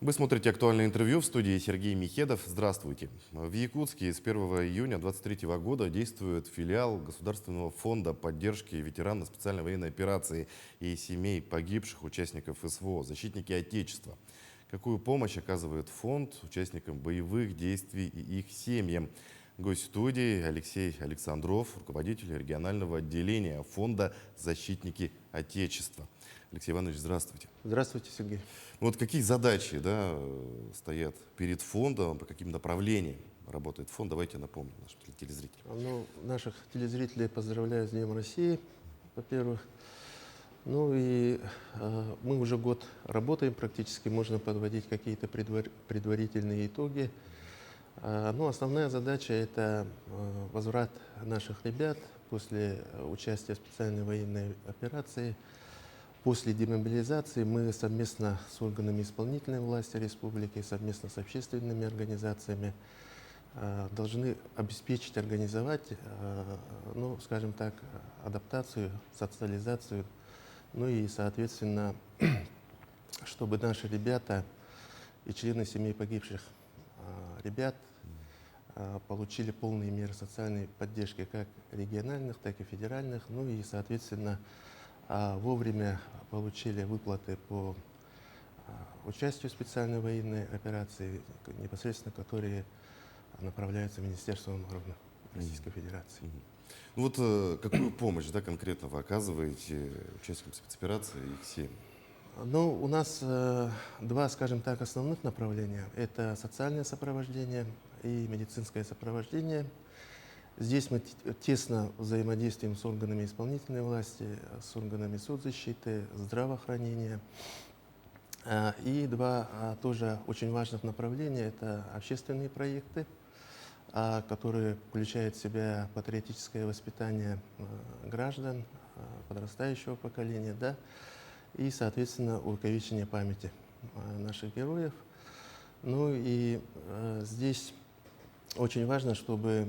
Вы смотрите «Актуальное интервью», в студии Сергей Михедов. Здравствуйте. В Якутске с 1 июня 2023 года действует филиал Государственного фонда поддержки ветеранов специальной военной операции и семей погибших участников СВО, защитники Отечества. Какую помощь оказывает фонд участникам боевых действий и их семьям? Гость студии Алексей Александров, руководитель регионального отделения фонда «Защитники Отечества». Алексей Иванович, здравствуйте. Здравствуйте, Сергей. Вот какие задачи, да, стоят перед фондом, по каким направлениям работает фонд? Давайте напомним нашим телезрителям. Ну, наших телезрителей поздравляю с Днем России, во-первых. Ну и мы уже год работаем практически, можно подводить какие-то предварительные итоги. Ну, основная задача – это возврат наших ребят после участия в специальной военной операции. После демобилизации мы совместно с органами исполнительной власти республики, совместно с общественными организациями должны обеспечить, организовать, ну, скажем так, адаптацию, социализацию, ну и, соответственно, чтобы наши ребята и члены семей погибших ребят получили полные меры социальной поддержки как региональных, так и федеральных, ну и, соответственно, вовремя получили выплаты по участию в специальной военной операции, непосредственно которые направляются в Министерство обороны Российской Федерации. Ну вот какую помощь, да, конкретно вы оказываете участникам спецоперации и их семьям? Ну, у нас два, скажем так, основных направления. Это социальное сопровождение и медицинское сопровождение. Здесь мы тесно взаимодействуем с органами исполнительной власти, с органами соцзащиты, здравоохранения. И два тоже очень важных направления – это общественные проекты, которые включают в себя патриотическое воспитание граждан, подрастающего поколения, да, и, соответственно, увековечение памяти наших героев. Ну и здесь очень важно, чтобы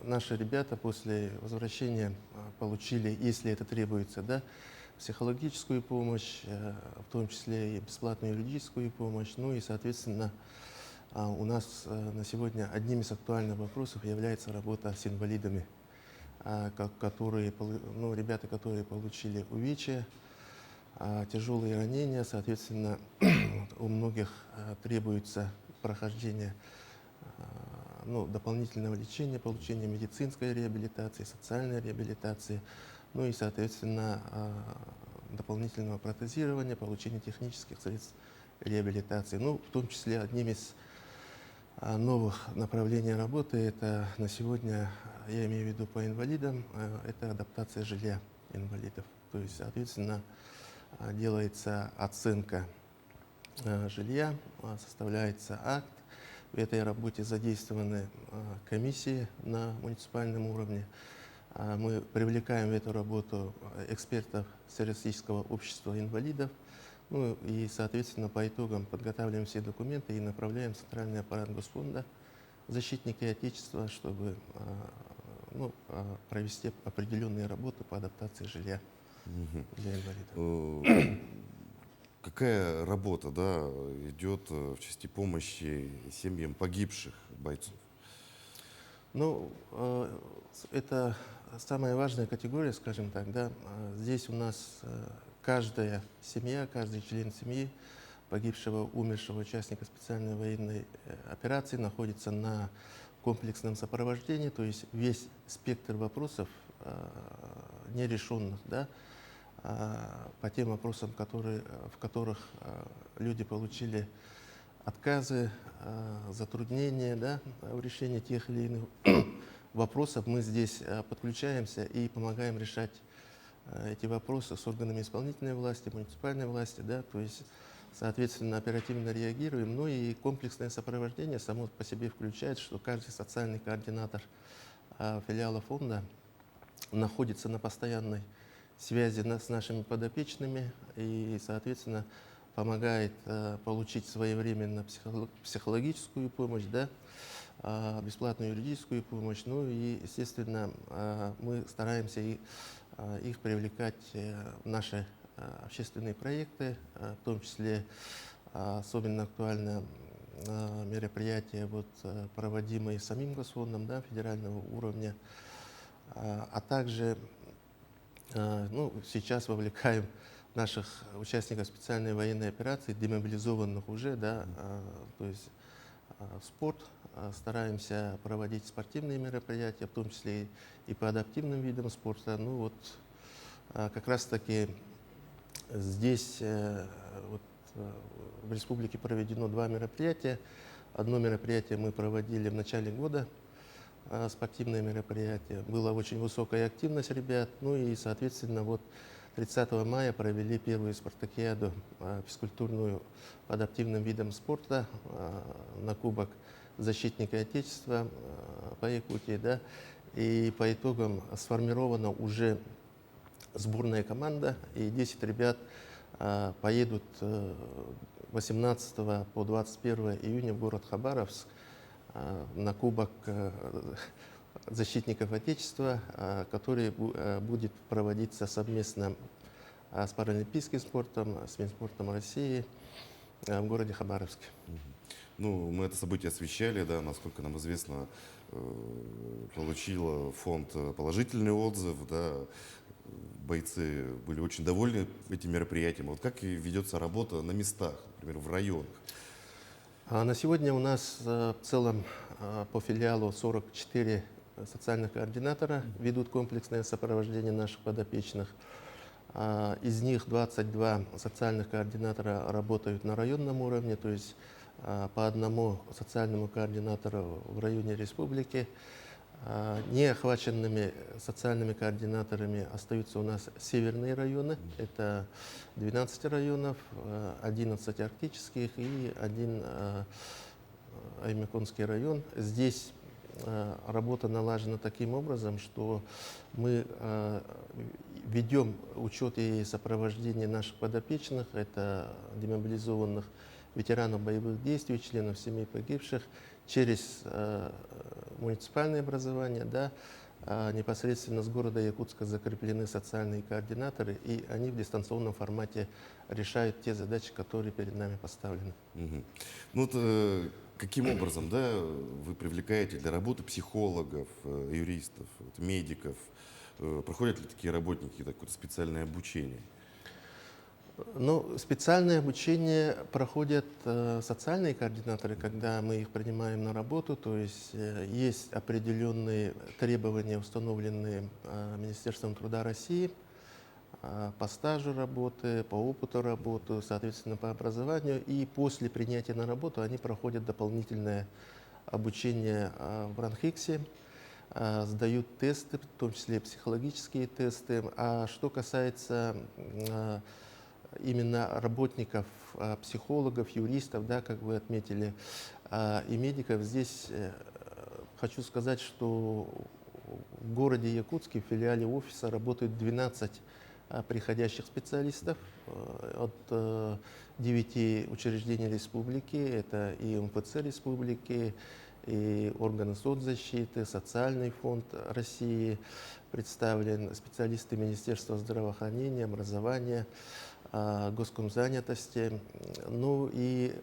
наши ребята после возвращения получили, если это требуется, да, психологическую помощь, в том числе и бесплатную юридическую помощь. Ну и, соответственно, у нас на сегодня одним из актуальных вопросов является работа с инвалидами, которые, ну, ребята, которые получили увечья, тяжелые ранения, соответственно, у многих требуется прохождение ну, дополнительного лечения, получения медицинской реабилитации, социальной реабилитации, ну и, соответственно, дополнительного протезирования, получения технических средств реабилитации. Ну, в том числе одним из новых направлений работы, это на сегодня, я имею в виду по инвалидам, это адаптация жилья инвалидов. То есть, соответственно, делается оценка жилья, составляется акт. В этой работе задействованы комиссии на муниципальном уровне. Мы привлекаем в эту работу экспертов Всероссийского общества инвалидов. Ну и, соответственно, по итогам подготавливаем все документы и направляем в центральный аппарат Госфонда «Защитники Отечества», чтобы ну, провести определенные работы по адаптации жилья для инвалидов. Какая работа, да, идет в части помощи семьям погибших бойцов? Ну, это самая важная категория, скажем так, да. Здесь у нас каждая семья, каждый член семьи погибшего, умершего участника специальной военной операции находится на комплексном сопровождении, то есть весь спектр вопросов нерешенных, да, по тем вопросам, в которых люди получили отказы, затруднения, да, в решении тех или иных вопросов. Мы здесь подключаемся и помогаем решать эти вопросы с органами исполнительной власти, муниципальной власти, да, то есть, соответственно, оперативно реагируем. Ну и комплексное сопровождение само по себе включает, что каждый социальный координатор филиала фонда находится на постоянной связи с нашими подопечными и, соответственно, помогает получить своевременно психологическую помощь, да, бесплатную юридическую помощь. Ну и, естественно, мы стараемся их привлекать в наши общественные проекты, в том числе особенно актуально мероприятия, вот, проводимые самим ГОСФОНДом, да, федерального уровня, а также ну, сейчас вовлекаем наших участников специальной военной операции, демобилизованных уже, да, то есть в спорт, стараемся проводить спортивные мероприятия, в том числе и по адаптивным видам спорта. Ну вот как раз-таки здесь вот, в республике проведено два мероприятия. Одно мероприятие мы проводили в начале года, спортивное мероприятие. Была очень высокая активность ребят. Ну и, соответственно, вот 30 мая провели первую спартакиаду физкультурную по адаптивным видам спорта на Кубок защитника Отечества по Якутии. Да. И по итогам сформирована уже сборная команда, и 10 ребят поедут 18 по 21 июня в город Хабаровск на Кубок защитников Отечества, который будет проводиться совместно с паралимпийским спортом, с Минспортом России в городе Хабаровске. Ну, мы это событие освещали, да, насколько нам известно, получила фонд положительный отзыв, да, бойцы были очень довольны этим мероприятием. Вот как ведется работа на местах, например, в районах? На сегодня у нас в целом по филиалу 44 социальных координатора ведут комплексное сопровождение наших подопечных. Из них 22 социальных координатора работают на районном уровне, то есть по одному социальному координатору в районе республики. Неохваченными социальными координаторами остаются у нас северные районы. Это 12 районов, 11 арктических и один Аймяконский район. Здесь работа налажена таким образом, что мы ведем учет и сопровождение наших подопечных, это демобилизованных ветеранов боевых действий, членов семей погибших, через муниципальное образование, да, непосредственно с города Якутска закреплены социальные координаторы, и они в дистанционном формате решают те задачи, которые перед нами поставлены. Мгм. Ну вот каким образом, да, вы привлекаете для работы психологов, юристов, вот, медиков? Проходят ли такие работники какое-то специальное обучение? Ну, специальное обучение проходят социальные координаторы, когда мы их принимаем на работу, то есть есть определенные требования, установленные Министерством труда России по стажу работы, по опыту работы, соответственно, по образованию, и после принятия на работу они проходят дополнительное обучение в Ранхиксе, сдают тесты, в том числе и психологические тесты. А что касается именно работников, психологов, юристов, да, как вы отметили, и медиков, здесь хочу сказать, что в городе Якутске в филиале офиса работают 12 приходящих специалистов от 9 учреждений республики. Это и МФЦ республики, и органы соцзащиты, социальный фонд России представлен, специалисты Министерства здравоохранения, образования, госкомзанятости. Ну и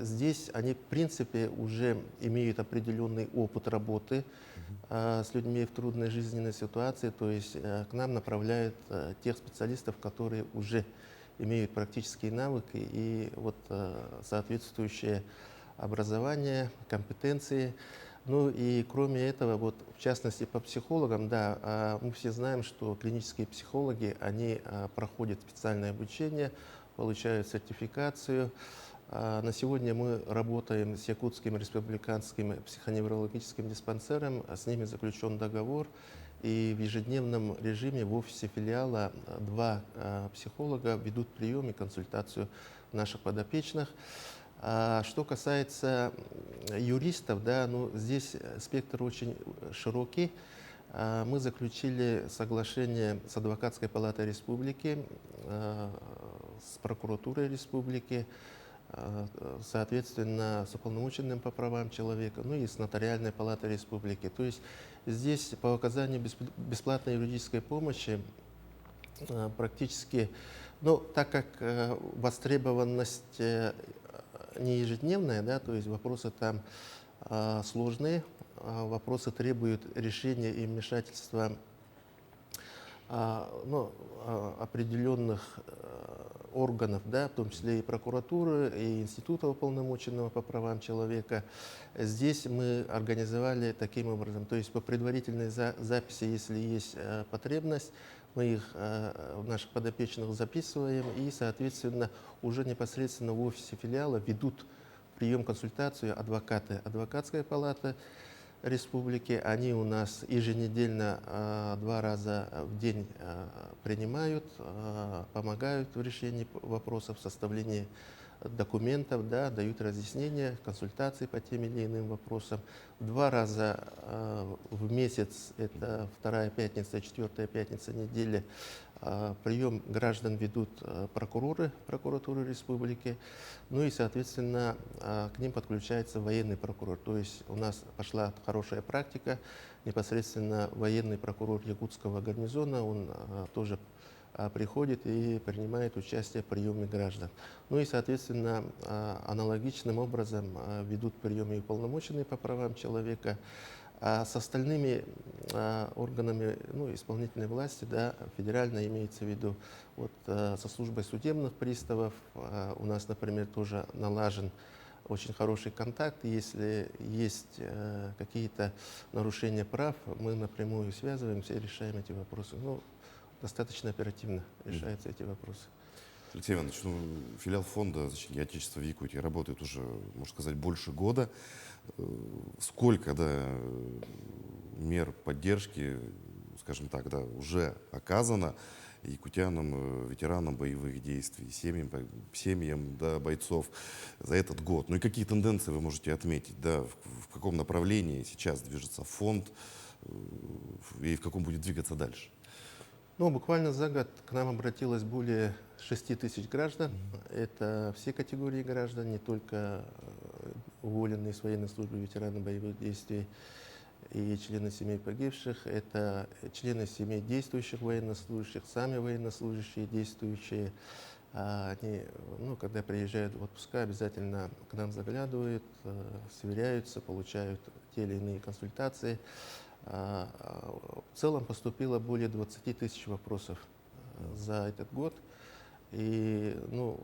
здесь они, в принципе, уже имеют определенный опыт работы с людьми в трудной жизненной ситуации, то есть к нам направляют тех специалистов, которые уже имеют практические навыки и вот соответствующее образование, компетенции. Ну и кроме этого, вот в частности по психологам, да, мы все знаем, что клинические психологи, они проходят специальное обучение, получают сертификацию. На сегодня мы работаем с Якутским республиканским психоневрологическим диспансером, с ними заключен договор, и в ежедневном режиме в офисе филиала 2 психолога ведут прием и консультацию наших подопечных. Что касается юристов, да, ну, здесь спектр очень широкий. Мы заключили соглашение с Адвокатской палатой республики, с прокуратурой республики, соответственно, с уполномоченным по правам человека, ну и с Нотариальной палатой республики. То есть здесь по оказанию бесплатной юридической помощи практически, ну, так как востребованность не ежедневная, да, то есть вопросы там сложные, вопросы требуют решения и вмешательства ну, определенных органов, да, в том числе и прокуратуры, и Института уполномоченного по правам человека. Здесь мы организовали таким образом, то есть по предварительной записи, если есть потребность, мы их, наших подопечных записываем и, соответственно, уже непосредственно в офисе филиала ведут прием, консультацию адвокаты, адвокатская палата республики. Они у нас еженедельно 2 раза в день принимают, помогают в решении вопросов, в составлении документов, да, дают разъяснения, консультации по тем или иным вопросам. 2 раза в месяц, это вторая пятница, четвертая пятница недели, прием граждан ведут прокуроры прокуратуры республики, ну и, соответственно, к ним подключается военный прокурор. То есть у нас пошла хорошая практика, непосредственно военный прокурор Якутского гарнизона, он тоже приходит и принимает участие в приеме граждан. Ну и, соответственно, аналогичным образом ведут прием и уполномоченные по правам человека. А с остальными органами, ну, исполнительной власти, да, федерально имеется в виду, вот со службой судебных приставов у нас, например, тоже налажен очень хороший контакт. Если есть какие-то нарушения прав, мы напрямую связываемся и решаем эти вопросы. Ну, достаточно оперативно решаются эти вопросы. Алексей Иванович, ну, филиал фонда «Защитники Отечества» в Якутии работает уже, можно сказать, больше года. Сколько, да, мер поддержки, скажем так, да, уже оказано якутянам, ветеранам боевых действий, семьям, да, бойцов за этот год? Ну и какие тенденции вы можете отметить, да, в каком направлении сейчас движется фонд и в каком будет двигаться дальше? Ну, буквально за год к нам обратилось более 6 тысяч граждан. Это все категории граждан, не только уволенные с военной службы, ветераны боевых действий и члены семей погибших. Это члены семей действующих военнослужащих, сами военнослужащие действующие. Они, ну, когда приезжают в отпуска, обязательно к нам заглядывают, сверяются, получают те или иные консультации. В целом поступило более 20 тысяч вопросов за этот год. И, ну,